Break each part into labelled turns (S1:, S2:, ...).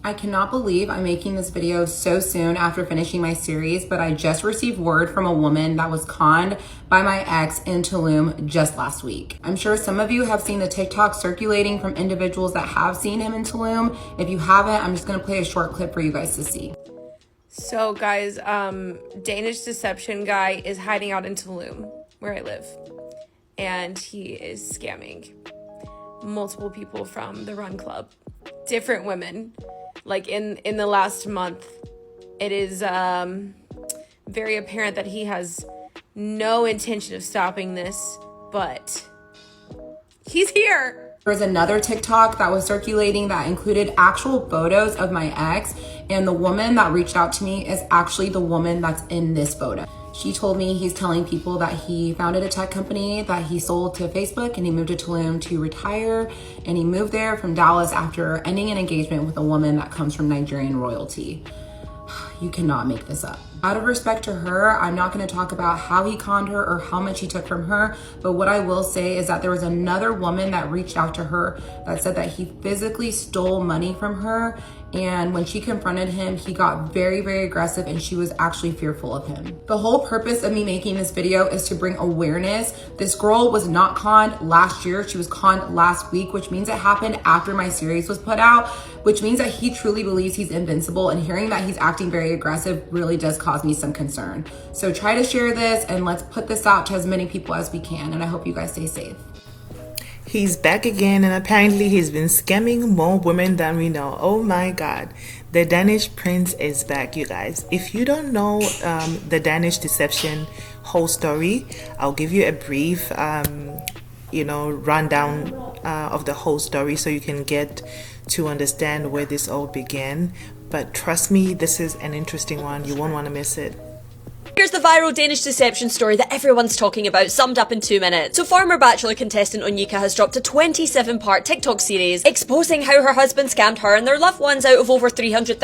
S1: I cannot believe I'm making this video so soon after finishing my series, but I just received word from a woman that was conned by my ex in Tulum just last week. I'm sure some of you have seen the TikTok circulating from individuals that have seen him in Tulum. If you haven't, I'm just gonna play a short clip for you guys to see.
S2: So guys, Danish Deception guy is hiding out in Tulum, where I live, and he is scamming multiple people from the Run Club, different women. Like in the last month, it is very apparent that he has no intention of stopping this, but he's here.
S1: There was another TikTok that was circulating that included actual photos of my ex, and the woman that reached out to me is actually the woman that's in this photo. She told me he's telling people that he founded a tech company that he sold to Facebook and he moved to Tulum to retire, and he moved there from Dallas after ending an engagement with a woman that comes from Nigerian royalty. You cannot make this up. Out of respect to her, I'm not going to talk about how he conned her or how much he took from her, but what I will say is that there was another woman that reached out to her that said that he physically stole money from her, and when she confronted him, he got very, very aggressive and she was actually fearful of him. The whole purpose of me making this video is to bring awareness. This girl was not conned last year, she was conned last week, which means it happened after my series was put out, which means that he truly believes he's invincible, and hearing that he's acting very aggressive really does cause me some concern. So try to share this and let's put this out to as many people as we can, and I hope you guys stay safe.
S3: He's back again, and apparently he's been scamming more women than we know. Oh my god, the Danish prince is back, you guys. If you don't know the Danish Deception whole story, I'll give you a brief rundown of the whole story so you can get to understand where this all began. But trust me, this is an interesting one. You won't want to miss it.
S4: Here's the viral Danish Deception story that everyone's talking about, summed up in 2 minutes. So former Bachelor contestant Onyeka has dropped a 27-part TikTok series exposing how her husband scammed her and their loved ones out of over $300,000.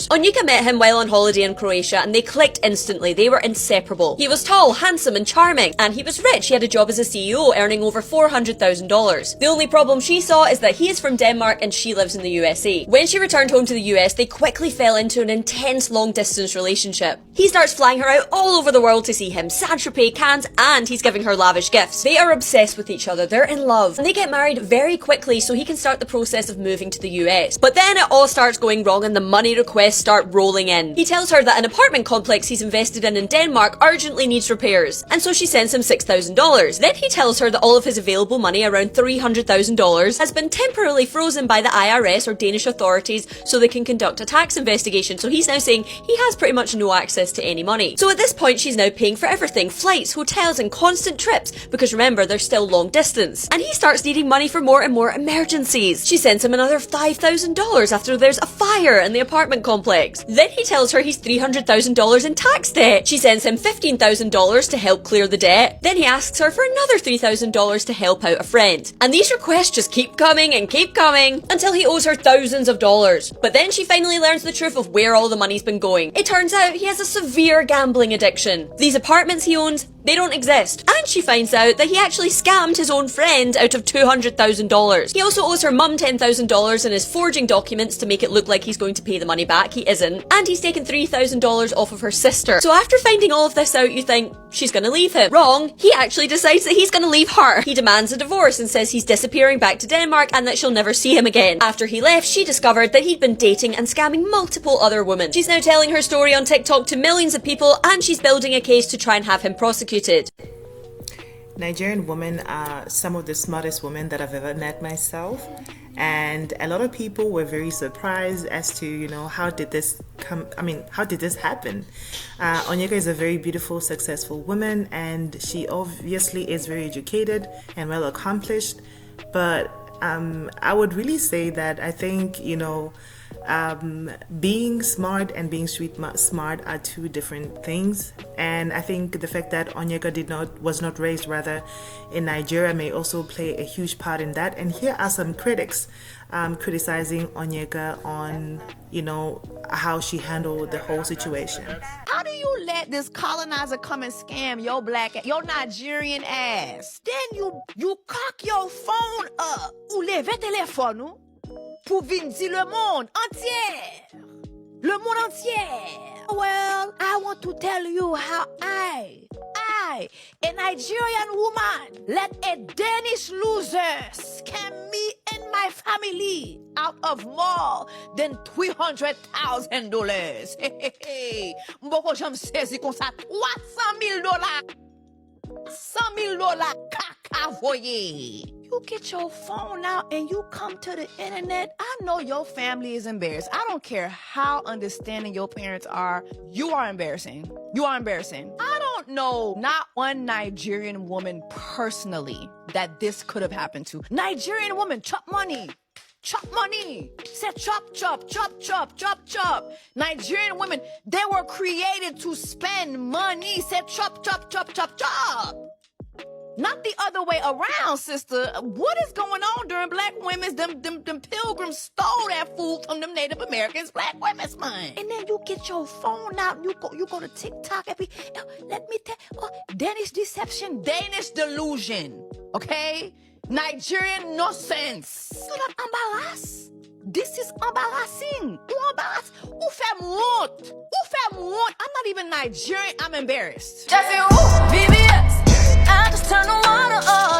S4: Onyeka met him while on holiday in Croatia and they clicked instantly. They were inseparable. He was tall, handsome and charming, and he was rich. He had a job as a CEO earning over $400,000. The only problem she saw is that he is from Denmark and she lives in the USA. When she returned home to the US, they quickly fell into an intense long-distance relationship. He starts flying her out all over the world to see him, Saint-Tropez, Cannes, and he's giving her lavish gifts. They are obsessed with each other, they're in love, and they get married very quickly so he can start the process of moving to the US. But then it all starts going wrong and the money requests start rolling in. He tells her that an apartment complex he's invested in Denmark urgently needs repairs, and so she sends him $6,000. Then he tells her that all of his available money, around $300,000, has been temporarily frozen by the IRS or Danish authorities so they can conduct a tax investigation. So he's now saying he has pretty much no access to any money. So at this point, she's now paying for everything, flights, hotels, and constant trips, because remember, they're still long distance. And he starts needing money for more and more emergencies. She sends him another $5,000 after there's a fire in the apartment complex. Then he tells her he's $300,000 in tax debt. She sends him $15,000 to help clear the debt. Then he asks her for another $3,000 to help out a friend. And these requests just keep coming and keep coming until he owes her thousands of dollars. But then she finally learns the truth of where all the money's been going. It turns out he has a severe gambling addiction. These apartments he owns, they don't exist. And she finds out that he actually scammed his own friend out of $200,000. He also owes her mum $10,000 and is forging documents to make it look like he's going to pay the money back. He isn't. And he's taken $3,000 off of her sister. So after finding all of this out, you think she's gonna leave him. Wrong. He actually decides that he's gonna leave her. He demands a divorce and says he's disappearing back to Denmark and that she'll never see him again. After he left, she discovered that he'd been dating and scamming multiple other women. She's now telling her story on TikTok to millions of people, and she's building a case to try and have him prosecuted.
S3: Nigerian women are some of the smartest women that I've ever met myself, and a lot of people were very surprised as to how did this happen. Onyeka is a very beautiful, successful woman, and she obviously is very educated and well accomplished, but I would really say that I think being smart and being street smart are two different things, and I think the fact that Onyeka was not raised in Nigeria may also play a huge part in that. And here are some critics criticizing Onyeka on how she handled the whole situation.
S5: How do you let this colonizer come and scam your Nigerian ass? Then you cock your phone up. Ou leve telefone. pour vin di le monde entier. Le monde entier. Well, I want to tell you how I, a Nigerian woman, let a Danish loser scam me and my family out of more than $300,000. Hey, mboko jam sezi kon sa $300,000. $100,000 kaka voye. You get your phone out and you come to the internet. I know your family is embarrassed. I don't care how understanding your parents are. You are embarrassing. You are embarrassing. I don't know not one Nigerian woman personally that this could have happened to. Nigerian woman, chop money. Chop money. Say chop, chop, chop, chop, chop, chop. Nigerian women, they were created to spend money. Say chop, chop, chop, chop, chop. Not the other way around, sister. What is going on during Black Women's? Them pilgrims stole that food from them Native Americans, Black women's money. And then you get your phone out and you go to TikTok and let me tell Danish Deception, Danish delusion. Okay? Nigerian nonsense. So that embarrass. This is embarrassing. Ou embarrass. Ou fait honte. Ou fait honte. I'm not even Nigerian. I'm embarrassed.
S6: Jeffy, ooh, VVS. I just turn the water on.